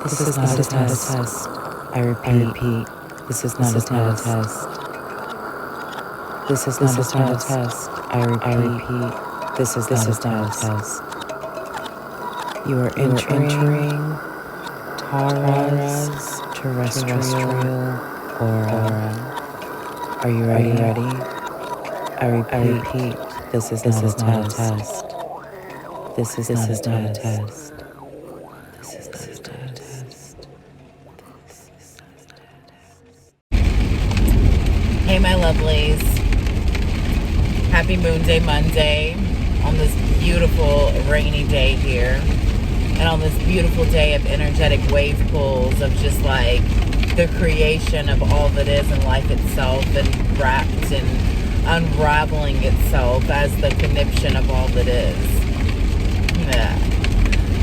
This is not a test. I repeat, this is not a test. This is not a test. I repeat, this is not a test. You are entering Tara's terrestrial aura. Are you ready? I repeat, this is not a test. This is not a test. Hey, my lovelies. Happy Moon Day Monday on this beautiful rainy day here. And on this beautiful day of energetic wave pools of just like the creation of all that is in life itself and wrapped and unraveling itself as the conniption of all that is. Yeah.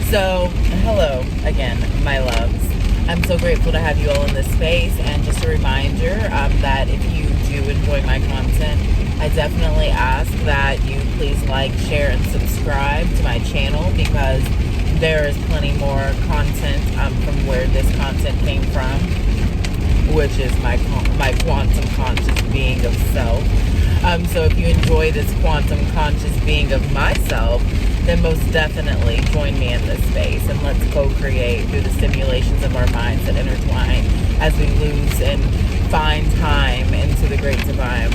So, hello again, my loves. I'm so grateful to have you all in this space, and just a reminder that if you do enjoy my content, I definitely ask that you please like, share, and subscribe to my channel, because there is plenty more content from where this content came from, which is my quantum conscious being of self. So if you enjoy this quantum conscious being of myself, then most definitely join me in this space, and let's co-create through the stimulations of our minds that intertwine as we lose and find time into the great divine.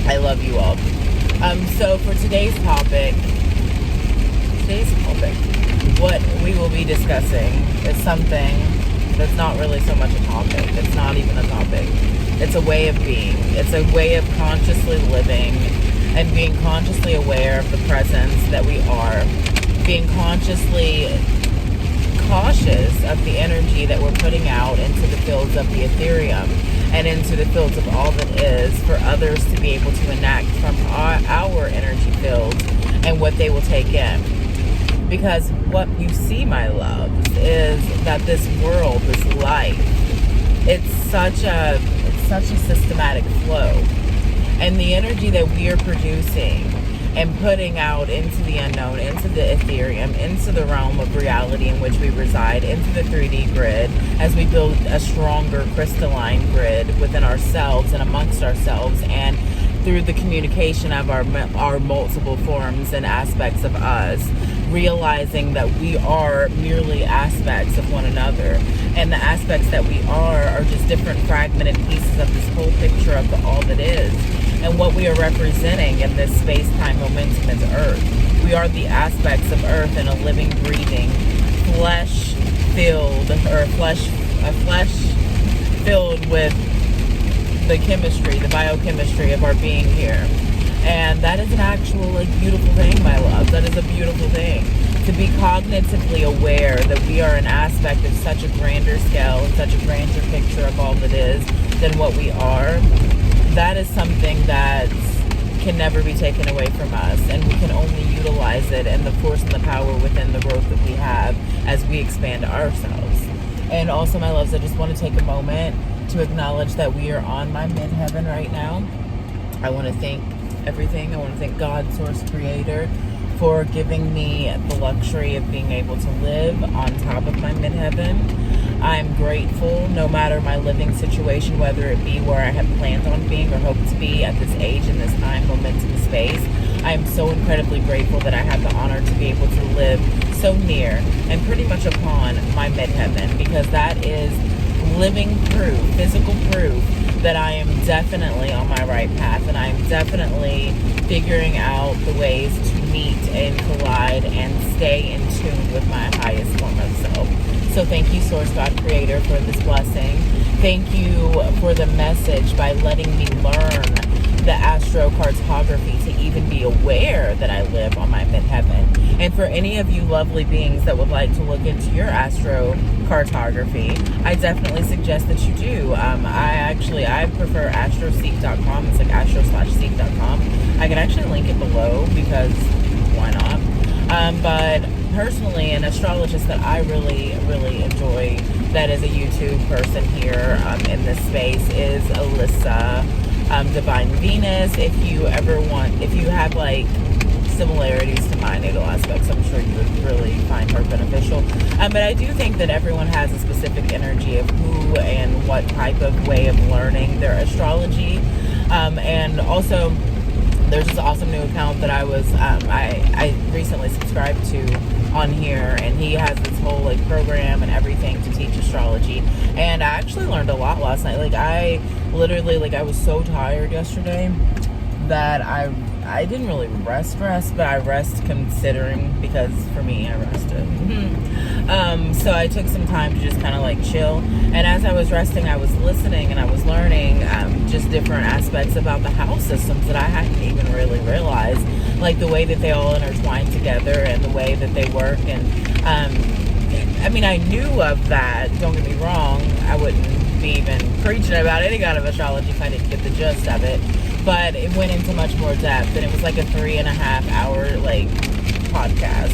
I love you all. So for today's topic, what we will be discussing is something that's not really so much a topic. It's not even a topic. It's a way of being. It's a way of consciously living and being consciously aware of the presence that we are. Being consciously cautious of the energy that we're putting out into the fields of the ethereum and into the fields of all that is, for others to be able to enact from our energy fields and what they will take in. Because what you see, my loves, is that this world, this life, it's such a systematic flow. And the energy that we are producing and putting out into the unknown, into the ethereum, into the realm of reality in which we reside, into the 3D grid, as we build a stronger crystalline grid within ourselves and amongst ourselves, and through the communication of our multiple forms and aspects of us, realizing that we are merely aspects of one another, and the aspects that we are just different fragmented pieces of this whole picture of the all that is. And what we are representing in this space-time momentum is Earth. We are the aspects of Earth in a living, breathing, flesh-filled with the chemistry, the biochemistry of our being here. And that is an actual, beautiful thing, my love. That is a beautiful thing. To be cognitively aware that we are an aspect of such a grander scale and such a grander picture of all that is than what we are. That is something that can never be taken away from us, and we can only utilize it and the force and the power within the growth that we have as we expand ourselves. And also, my loves, I just want to take a moment to acknowledge that we are on my midheaven right now. I want to thank everything. I want to thank God, Source, Creator, for giving me the luxury of being able to live on top of my midheaven. I'm grateful, no matter my living situation, whether it be where I have planned on being or hope to be at this age, in this time, momentum, space. I am so incredibly grateful that I have the honor to be able to live so near and pretty much upon my midheaven, because that is living proof, physical proof, that I am definitely on my right path, and I am definitely figuring out the ways to meet and collide and stay in tune with my highest form of self. So thank you, Source, God, Creator, for this blessing. Thank you for the message by letting me learn the astrocartography to even be aware that I live on my midheaven. And for any of you lovely beings that would like to look into your astrocartography, I definitely suggest that you do. I prefer astroseek.com. It's like astro/seek.com. I can actually link it below, because why not? But personally, an astrologist that I really, really enjoy, that is a YouTube person here in this space, is Alyssa Divine Venus. If you have similarities to my natal aspects. I'm sure you would really find her beneficial. But I do think that everyone has a specific energy of who and what type of way of learning their astrology. And also, there's this awesome new account that I recently subscribed to on here, and he has this whole like program and everything to teach astrology. And I actually learned a lot last night. Like I literally, like I was so tired yesterday that I didn't really rest, but I rest considering, because for me, I rested. So I took some time to just kind of like chill. And as I was resting, I was listening and I was learning just different aspects about the house systems that I hadn't even really realized, like the way that they all intertwine together and the way that they work. And I mean, I knew of that, don't get me wrong. I wouldn't be even preaching about any kind of astrology if I didn't get the gist of it. But it went into much more depth, and it was like a 3.5 hour like podcast,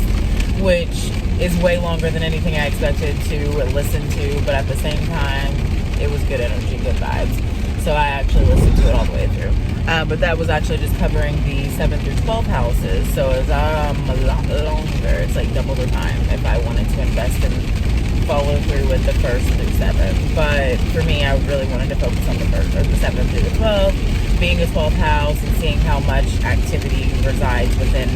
which is way longer than anything I expected to listen to. But at the same time, it was good energy, good vibes. So I actually listened to it all the way through. But that was actually just covering the 7th through 12th houses. So it was a lot longer. It's like double the time if I wanted to invest in follow through with the 1st through 7th. But for me, I really wanted to focus on the 1st or the 7th through the 12th, being a 12th house and seeing how much activity resides within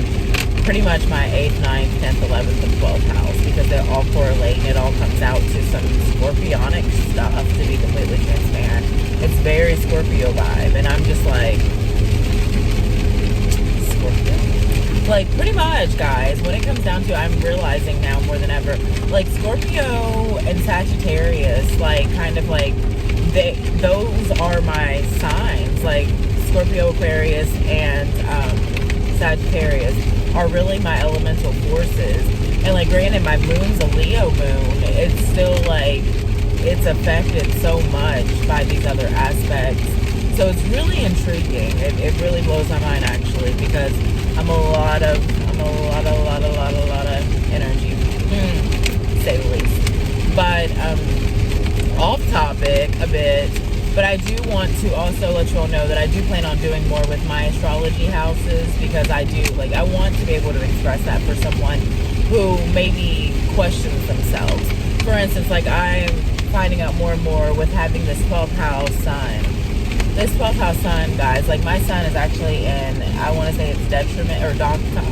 pretty much my 8th, 9th, 10th, 11th, and 12th house, because they all correlate and it all comes out to some Scorpionic stuff, to be completely transparent. It's very Scorpio vibe, and I'm just like, Scorpio? Like, pretty much, guys, when it comes down to, I'm realizing now more than ever, like, Scorpio and Sagittarius, like, kind of like, those are my signs. Like, Scorpio, Aquarius, and Sagittarius are really my elemental forces. And, like, granted, my moon's a Leo moon, it's still, like, it's affected so much by these other aspects. So it's really intriguing. It really blows my mind, actually, because I'm a lot of energy, to say the least. But off topic a bit, but I do want to also let you all know that I do plan on doing more with my astrology houses, because I do, like, I want to be able to express that for someone who maybe questions themselves. For instance, like, I'm finding out more and more with having this 12th house sun. This 12th house sun, guys, like, my sun is actually in, I want to say it's detriment, or dark sign.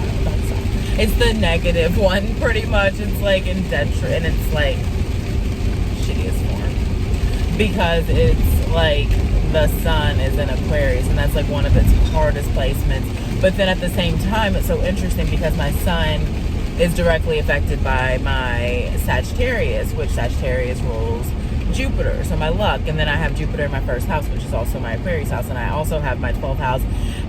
It's the negative one, pretty much. It's like in detriment, and it's like shittiest form, because it's like the sun is in Aquarius, and that's like one of its hardest placements. But then at the same time, it's so interesting because my sun is directly affected by my Sagittarius, which Sagittarius rules Jupiter, so my luck. And then I have Jupiter in my 1st house, which is also my Aquarius house, and I also have my 12th house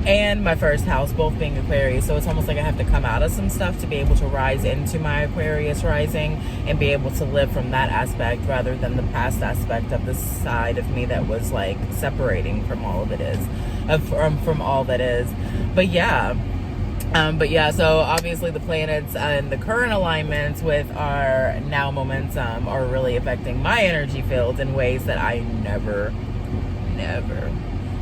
and my 1st house both being Aquarius. So it's almost like I have to come out of some stuff to be able to rise into my Aquarius rising and be able to live from that aspect, rather than the past aspect of the side of me that was like separating from all of it is, from all that is. But yeah, so obviously the planets and the current alignments with our now momentum are really affecting my energy field in ways that I never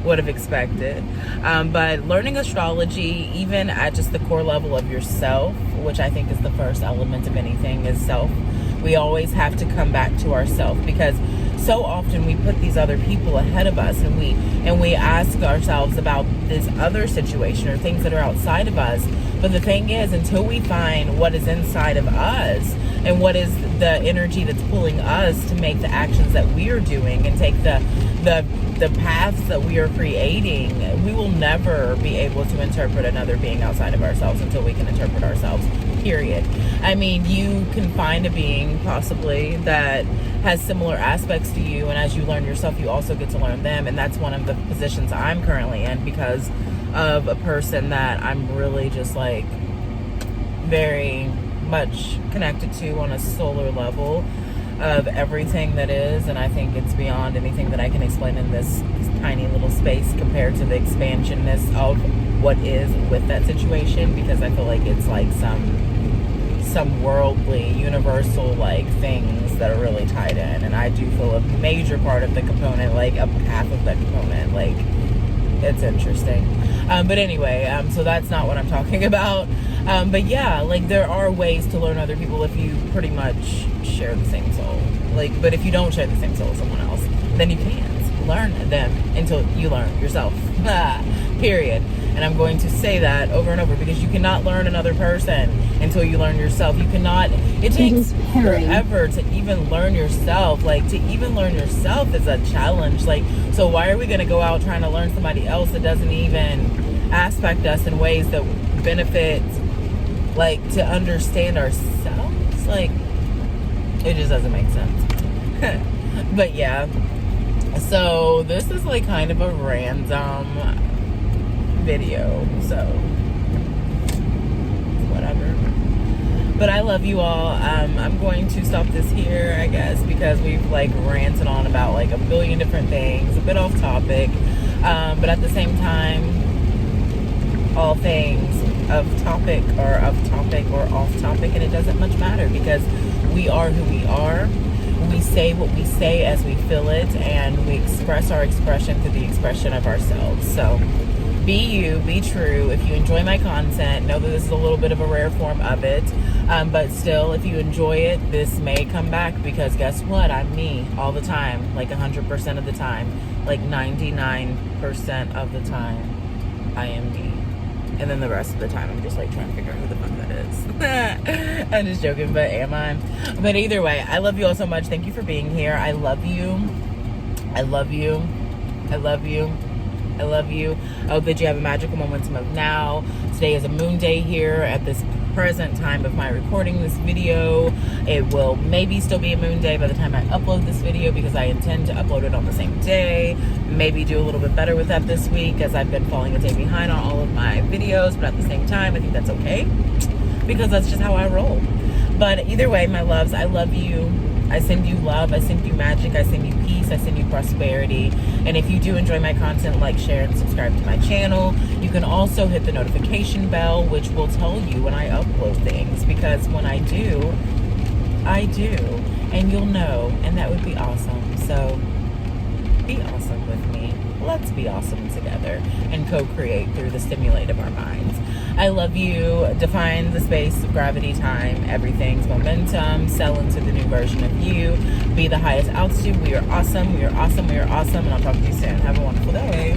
would have expected. But learning astrology, even at just the core level of yourself, which I think is the first element of anything, is self. We always have to come back to ourselves, because so often we put these other people ahead of us, and we ask ourselves about this other situation or things that are outside of us. But the thing is, until we find what is inside of us and what is the energy that's pulling us to make the actions that we are doing and take the paths that we are creating, we will never be able to interpret another being outside of ourselves until we can interpret ourselves, period. I mean, you can find a being possibly that has similar aspects to you, and as you learn yourself, you also get to learn them. And that's one of the positions I'm currently in, because of a person that I'm really just like very much connected to on a solar level of everything that is. And I think it's beyond anything that I can explain in this tiny little space compared to the expansionness of what is with that situation, because I feel like it's like some worldly, universal like things that are really tied in, and I do feel a major part of the component, like a half of the component. Like, it's interesting. But anyway, so that's not what I'm talking about. But yeah, like there are ways to learn other people if you pretty much share the same soul. Like, but if you don't share the same soul as someone else, then you can't learn them until you learn yourself. Period. And I'm going to say that over and over because you cannot learn another person until you learn yourself. You cannot, it takes forever to even learn yourself. Like, to even learn yourself is a challenge. Like, so why are we going to go out trying to learn somebody else that doesn't even aspect us in ways that benefit, like, to understand ourselves? Like, it just doesn't make sense. But yeah, so this is like kind of a random video, so whatever. But I love you all. I'm going to stop this here, I guess, because we've like ranted on about like a billion different things, a bit off topic, but at the same time, all things of topic or off topic, and it doesn't much matter because we are who we are. We say what we say as we feel it, and we express our expression through the expression of ourselves. So be you, be true. If you enjoy my content, know that this is a little bit of a rare form of it, but still, if you enjoy it, this may come back because guess what? I'm me all the time, like 100% of the time, like 99% of the time, I am me. And then the rest of the time, I'm just like trying to figure out who the fuck that is. I'm just joking, but am I? But either way, I love you all so much. Thank you for being here. I love you. I love you. I love you. I love you. I hope that you have a magical momentum of now. Today is a moon day here at this present time of my recording this video. It will maybe still be a moon day by the time I upload this video because I intend to upload it on the same day. Maybe do a little bit better with that this week as I've been falling a day behind on all of my videos, but at the same time, I think that's okay because that's just how I roll. But either way, my loves, I love you. I send you love, I send you magic, I send you peace, I send you prosperity. And if you do enjoy my content, like, share, and subscribe to my channel. You can also hit the notification bell, which will tell you when I upload things, because when I do, I do. And you'll know, and that would be awesome. So be awesome with me. Let's be awesome together and co-create through the stimulate of our minds. I love you. Define the space of gravity, time, everything's momentum. Sell into the new version of you. Be the highest altitude. We are awesome. We are awesome. We are awesome. And I'll talk to you soon. Have a wonderful day.